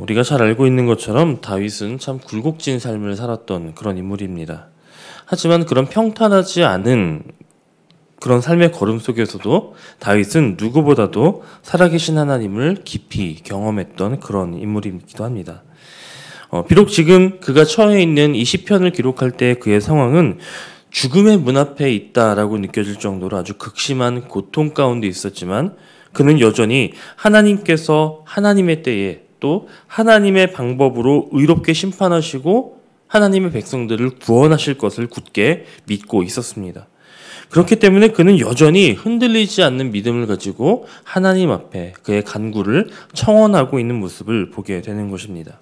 우리가 잘 알고 있는 것처럼 다윗은 참 굴곡진 삶을 살았던 그런 인물입니다. 하지만 그런 평탄하지 않은 그런 삶의 걸음 속에서도 다윗은 누구보다도 살아계신 하나님을 깊이 경험했던 그런 인물이기도 합니다. 비록 지금 그가 처해 있는 이 시편을 기록할 때 그의 상황은 죽음의 문 앞에 있다라고 느껴질 정도로 아주 극심한 고통 가운데 있었지만 그는 여전히 하나님께서 하나님의 때에 또 하나님의 방법으로 의롭게 심판하시고 하나님의 백성들을 구원하실 것을 굳게 믿고 있었습니다. 그렇기 때문에 그는 여전히 흔들리지 않는 믿음을 가지고 하나님 앞에 그의 간구를 청원하고 있는 모습을 보게 되는 것입니다.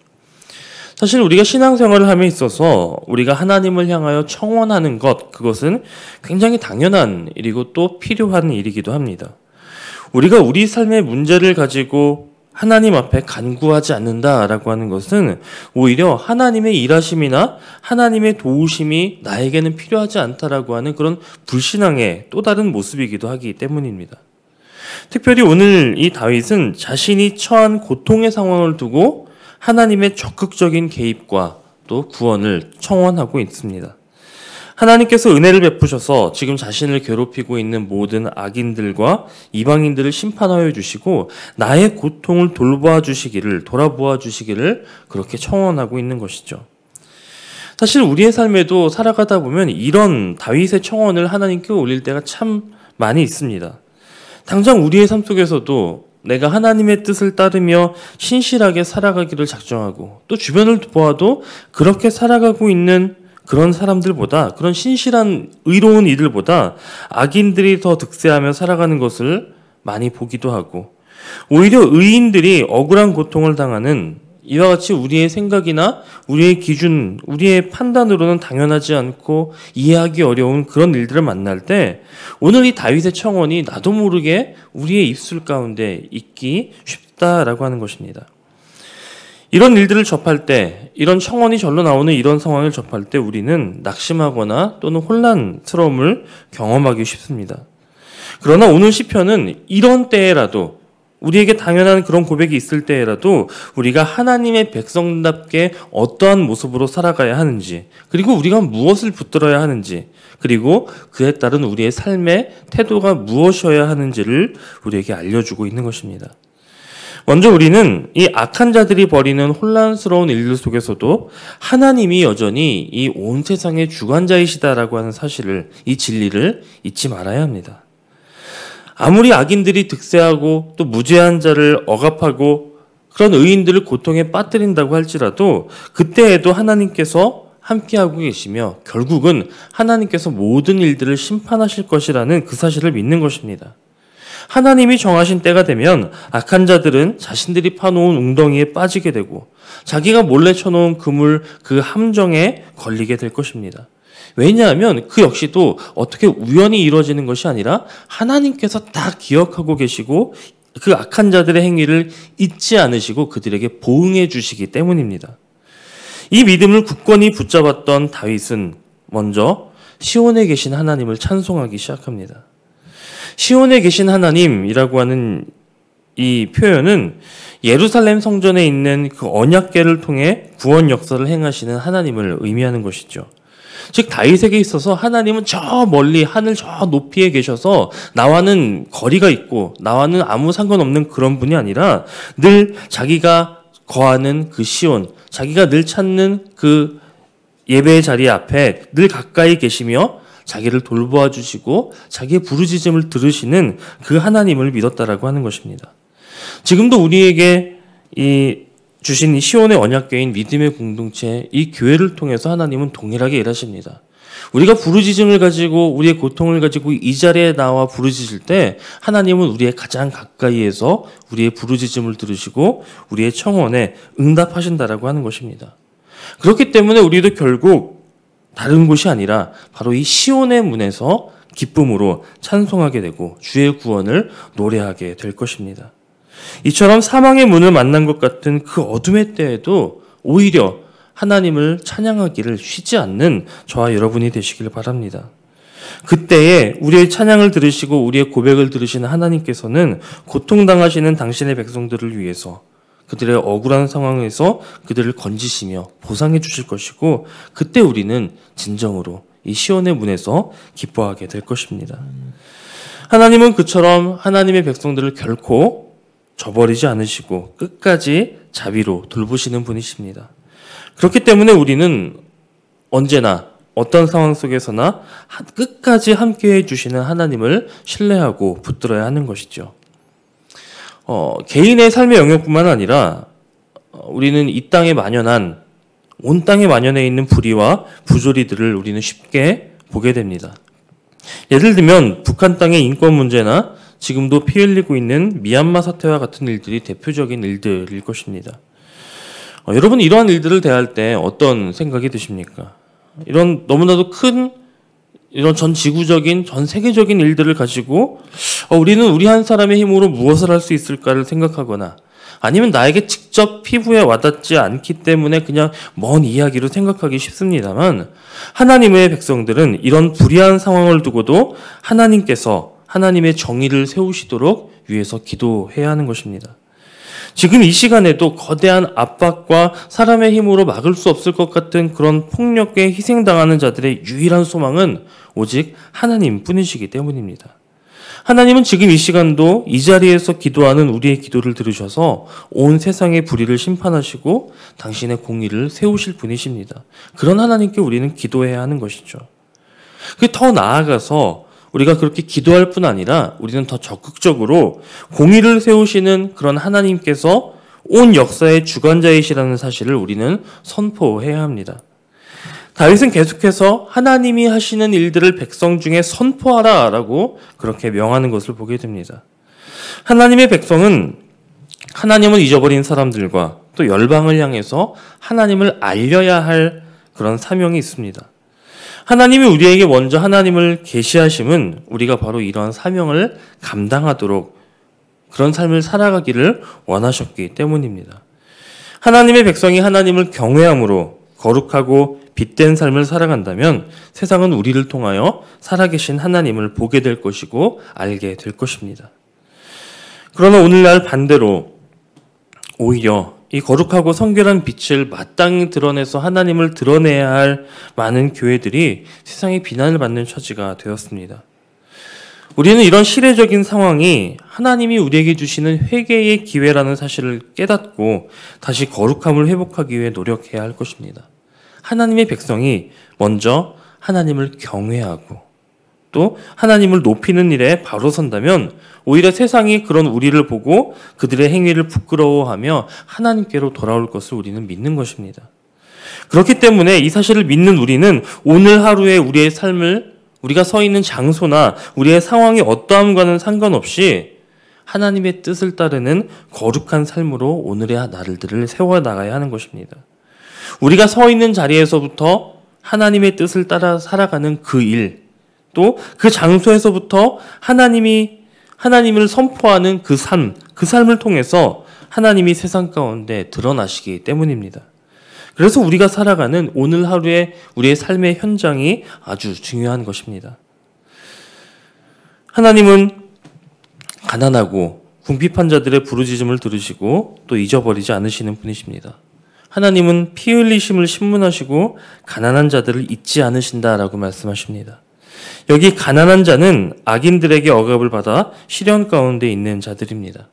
사실 우리가 신앙생활을 함에 있어서 우리가 하나님을 향하여 청원하는 것, 그것은 굉장히 당연한 일이고 또 필요한 일이기도 합니다. 우리가 우리 삶의 문제를 가지고 하나님 앞에 간구하지 않는다라고 하는 것은 오히려 하나님의 일하심이나 하나님의 도우심이 나에게는 필요하지 않다라고 하는 그런 불신앙의 또 다른 모습이기도 하기 때문입니다. 특별히 오늘 이 다윗은 자신이 처한 고통의 상황을 두고 하나님의 적극적인 개입과 또 구원을 청원하고 있습니다. 하나님께서 은혜를 베푸셔서 지금 자신을 괴롭히고 있는 모든 악인들과 이방인들을 심판하여 주시고 나의 고통을 돌보아 주시기를, 돌아보아 주시기를 그렇게 청원하고 있는 것이죠. 사실 우리의 삶에도 살아가다 보면 이런 다윗의 청원을 하나님께 올릴 때가 참 많이 있습니다. 당장 우리의 삶 속에서도 내가 하나님의 뜻을 따르며 신실하게 살아가기를 작정하고 또 주변을 보아도 그렇게 살아가고 있는 그런 사람들보다, 그런 신실한 의로운 이들보다 악인들이 더 득세하며 살아가는 것을 많이 보기도 하고 오히려 의인들이 억울한 고통을 당하는 이와 같이 우리의 생각이나 우리의 기준, 우리의 판단으로는 당연하지 않고 이해하기 어려운 그런 일들을 만날 때 오늘 이 다윗의 청원이 나도 모르게 우리의 입술 가운데 있기 쉽다라고 하는 것입니다. 이런 일들을 접할 때, 이런 청원이 절로 나오는 이런 상황을 접할 때 우리는 낙심하거나 또는 혼란스러움을 경험하기 쉽습니다. 그러나 오늘 시편은 이런 때에라도 우리에게 당연한 그런 고백이 있을 때에라도 우리가 하나님의 백성답게 어떠한 모습으로 살아가야 하는지, 그리고 우리가 무엇을 붙들어야 하는지, 그리고 그에 따른 우리의 삶의 태도가 무엇이어야 하는지를 우리에게 알려주고 있는 것입니다. 먼저 우리는 이 악한 자들이 벌이는 혼란스러운 일들 속에서도 하나님이 여전히 이 온 세상의 주관자이시다라고 하는 사실을, 이 진리를 잊지 말아야 합니다. 아무리 악인들이 득세하고 또 무죄한 자를 억압하고 그런 의인들을 고통에 빠뜨린다고 할지라도 그때에도 하나님께서 함께하고 계시며 결국은 하나님께서 모든 일들을 심판하실 것이라는 그 사실을 믿는 것입니다. 하나님이 정하신 때가 되면 악한 자들은 자신들이 파놓은 웅덩이에 빠지게 되고 자기가 몰래 쳐놓은 그물, 그 함정에 걸리게 될 것입니다. 왜냐하면 그 역시도 어떻게 우연히 이루어지는 것이 아니라 하나님께서 다 기억하고 계시고 그 악한 자들의 행위를 잊지 않으시고 그들에게 보응해 주시기 때문입니다. 이 믿음을 굳건히 붙잡았던 다윗은 먼저 시온에 계신 하나님을 찬송하기 시작합니다. 시온에 계신 하나님이라고 하는 이 표현은 예루살렘 성전에 있는 그 언약궤를 통해 구원 역사를 행하시는 하나님을 의미하는 것이죠. 즉 다윗에게 있어서 하나님은 저 멀리 하늘 저 높이에 계셔서 나와는 거리가 있고 나와는 아무 상관없는 그런 분이 아니라 늘 자기가 거하는 그 시온, 자기가 늘 찾는 그 예배의 자리 앞에 늘 가까이 계시며 자기를 돌보아 주시고 자기의 부르짖음을 들으시는 그 하나님을 믿었다라고 하는 것입니다. 지금도 우리에게 주신 이 시온의 언약궤인 믿음의 공동체, 이 교회를 통해서 하나님은 동일하게 일하십니다. 우리가 부르짖음을 가지고 우리의 고통을 가지고 이 자리에 나와 부르짖을 때 하나님은 우리의 가장 가까이에서 우리의 부르짖음을 들으시고 우리의 청원에 응답하신다라고 하는 것입니다. 그렇기 때문에 우리도 결국 다른 곳이 아니라 바로 이 시온의 문에서 기쁨으로 찬송하게 되고 주의 구원을 노래하게 될 것입니다. 이처럼 사망의 문을 만난 것 같은 그 어둠의 때에도 오히려 하나님을 찬양하기를 쉬지 않는 저와 여러분이 되시길 바랍니다. 그때에 우리의 찬양을 들으시고 우리의 고백을 들으시는 하나님께서는 고통당하시는 당신의 백성들을 위해서 그들의 억울한 상황에서 그들을 건지시며 보상해 주실 것이고, 그때 우리는 진정으로 이 시온의 문에서 기뻐하게 될 것입니다. 하나님은 그처럼 하나님의 백성들을 결코 저버리지 않으시고 끝까지 자비로 돌보시는 분이십니다. 그렇기 때문에 우리는 언제나 어떤 상황 속에서나 끝까지 함께해 주시는 하나님을 신뢰하고 붙들어야 하는 것이죠. 개인의 삶의 영역뿐만 아니라 우리는 이 땅에 만연한, 온 땅에 만연해 있는 불의와 부조리들을 우리는 쉽게 보게 됩니다. 예를 들면 북한 땅의 인권 문제나 지금도 피 흘리고 있는 미얀마 사태와 같은 일들이 대표적인 일들일 것입니다. 여러분, 이러한 일들을 대할 때 어떤 생각이 드십니까? 이런 너무나도 큰, 이런 전 지구적인, 전 세계적인 일들을 가지고 우리는 우리 한 사람의 힘으로 무엇을 할 수 있을까를 생각하거나, 아니면 나에게 직접 피부에 와닿지 않기 때문에 그냥 먼 이야기로 생각하기 쉽습니다만, 하나님의 백성들은 이런 불의한 상황을 두고도 하나님께서 하나님의 정의를 세우시도록 위해서 기도해야 하는 것입니다. 지금 이 시간에도 거대한 압박과 사람의 힘으로 막을 수 없을 것 같은 그런 폭력에 희생당하는 자들의 유일한 소망은 오직 하나님 뿐이시기 때문입니다. 하나님은 지금 이 시간도 이 자리에서 기도하는 우리의 기도를 들으셔서 온 세상의 불의를 심판하시고 당신의 공의를 세우실 분이십니다. 그런 하나님께 우리는 기도해야 하는 것이죠. 더 나아가서 우리가 그렇게 기도할 뿐 아니라 우리는 더 적극적으로 공의를 세우시는 그런 하나님께서 온 역사의 주관자이시라는 사실을 우리는 선포해야 합니다. 다윗은 계속해서 하나님이 하시는 일들을 백성 중에 선포하라 라고 그렇게 명하는 것을 보게 됩니다. 하나님의 백성은 하나님을 잊어버린 사람들과 또 열방을 향해서 하나님을 알려야 할 그런 사명이 있습니다. 하나님이 우리에게 먼저 하나님을 계시하심은 우리가 바로 이러한 사명을 감당하도록 그런 삶을 살아가기를 원하셨기 때문입니다. 하나님의 백성이 하나님을 경외함으로 거룩하고 빛된 삶을 살아간다면 세상은 우리를 통하여 살아계신 하나님을 보게 될 것이고 알게 될 것입니다. 그러나 오늘날 반대로 오히려 이 거룩하고 성결한 빛을 마땅히 드러내서 하나님을 드러내야 할 많은 교회들이 세상의 비난을 받는 처지가 되었습니다. 우리는 이런 시대적인 상황이 하나님이 우리에게 주시는 회개의 기회라는 사실을 깨닫고 다시 거룩함을 회복하기 위해 노력해야 할 것입니다. 하나님의 백성이 먼저 하나님을 경외하고 또 하나님을 높이는 일에 바로 선다면 오히려 세상이 그런 우리를 보고 그들의 행위를 부끄러워하며 하나님께로 돌아올 것을 우리는 믿는 것입니다. 그렇기 때문에 이 사실을 믿는 우리는 오늘 하루의 우리의 삶을, 우리가 서 있는 장소나 우리의 상황이 어떠함과는 상관없이 하나님의 뜻을 따르는 거룩한 삶으로 오늘의 나를들을 세워나가야 하는 것입니다. 우리가 서 있는 자리에서부터 하나님의 뜻을 따라 살아가는 그 일, 또 그 장소에서부터 하나님을 선포하는 그 삶을 통해서 하나님이 세상 가운데 드러나시기 때문입니다. 그래서 우리가 살아가는 오늘 하루의 우리의 삶의 현장이 아주 중요한 것입니다. 하나님은 가난하고 궁핍한 자들의 부르짖음을 들으시고 또 잊어버리지 않으시는 분이십니다. 하나님은 피 흘리심을 신문하시고 가난한 자들을 잊지 않으신다라고 말씀하십니다. 여기 가난한 자는 악인들에게 억압을 받아 시련 가운데 있는 자들입니다.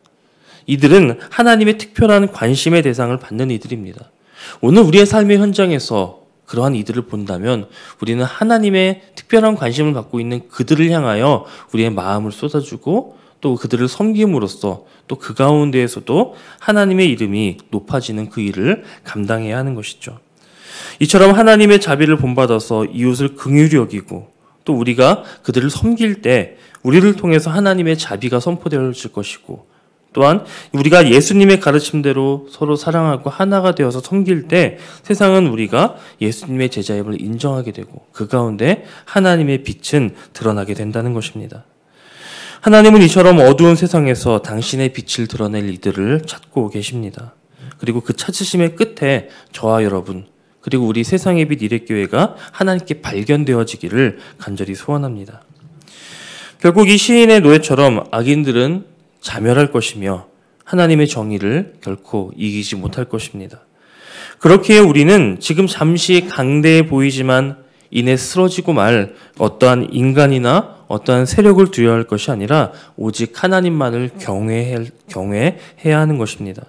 이들은 하나님의 특별한 관심의 대상을 받는 이들입니다. 오늘 우리의 삶의 현장에서 그러한 이들을 본다면 우리는 하나님의 특별한 관심을 받고 있는 그들을 향하여 우리의 마음을 쏟아주고 또 그들을 섬김으로써 또 그 가운데에서도 하나님의 이름이 높아지는 그 일을 감당해야 하는 것이죠. 이처럼 하나님의 자비를 본받아서 이웃을 긍휼히 여기고 또 우리가 그들을 섬길 때 우리를 통해서 하나님의 자비가 선포되어질 것이고, 또한 우리가 예수님의 가르침대로 서로 사랑하고 하나가 되어서 섬길 때 세상은 우리가 예수님의 제자임을 인정하게 되고 그 가운데 하나님의 빛은 드러나게 된다는 것입니다. 하나님은 이처럼 어두운 세상에서 당신의 빛을 드러낼 이들을 찾고 계십니다. 그리고 그 찾으심의 끝에 저와 여러분 그리고 우리 세상의 빛 이레교회가 하나님께 발견되어지기를 간절히 소원합니다. 결국 이 시인의 노예처럼 악인들은 자멸할 것이며 하나님의 정의를 결코 이기지 못할 것입니다. 그렇기에 우리는 지금 잠시 강대해 보이지만 이내 쓰러지고 말 어떠한 인간이나 어떠한 세력을 두려워할 것이 아니라 오직 하나님만을 경외해야 하는 것입니다.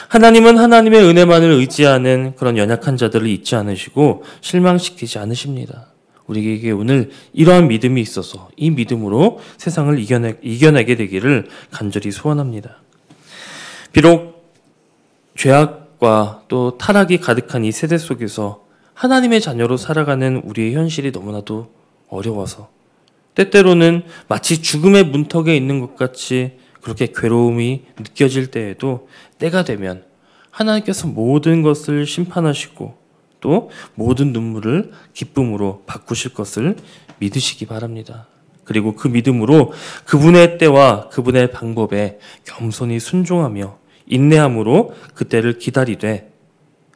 하나님은 하나님의 은혜만을 의지하는 그런 연약한 자들을 잊지 않으시고 실망시키지 않으십니다. 우리에게 오늘 이러한 믿음이 있어서 이 믿음으로 세상을 이겨내게 되기를 간절히 소원합니다. 비록 죄악과 또 타락이 가득한 이 세대 속에서 하나님의 자녀로 살아가는 우리의 현실이 너무나도 어려워서 때때로는 마치 죽음의 문턱에 있는 것 같이 그렇게 괴로움이 느껴질 때에도 때가 되면 하나님께서 모든 것을 심판하시고 또 모든 눈물을 기쁨으로 바꾸실 것을 믿으시기 바랍니다. 그리고 그 믿음으로 그분의 때와 그분의 방법에 겸손히 순종하며 인내함으로 그 때를 기다리되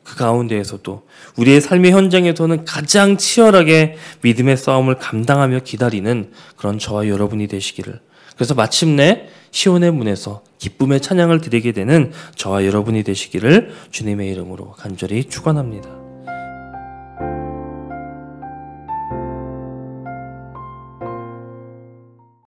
그 가운데에서도 우리의 삶의 현장에서는 가장 치열하게 믿음의 싸움을 감당하며 기다리는 그런 저와 여러분이 되시기를, 그래서 마침내 시온의 문에서 기쁨의 찬양을 드리게 되는 저와 여러분이 되시기를 주님의 이름으로 간절히 축원합니다.